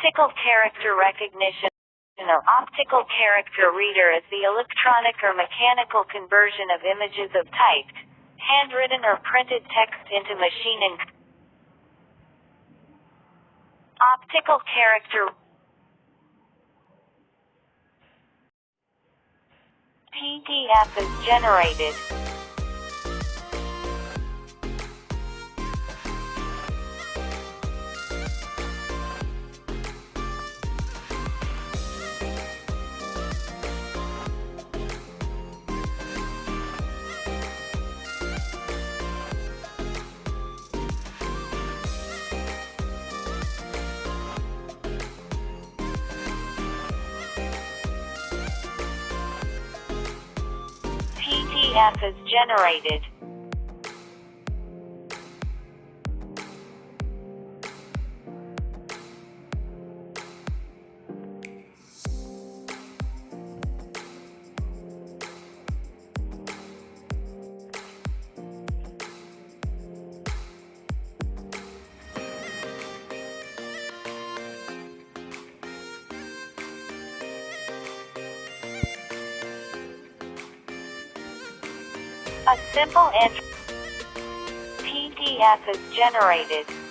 Optical character recognition or optical character reader is the electronic or mechanical conversion of images of typed, handwritten or printed text into machine and optical character PDF is generated. PDF is generated. A simple PDF is generated.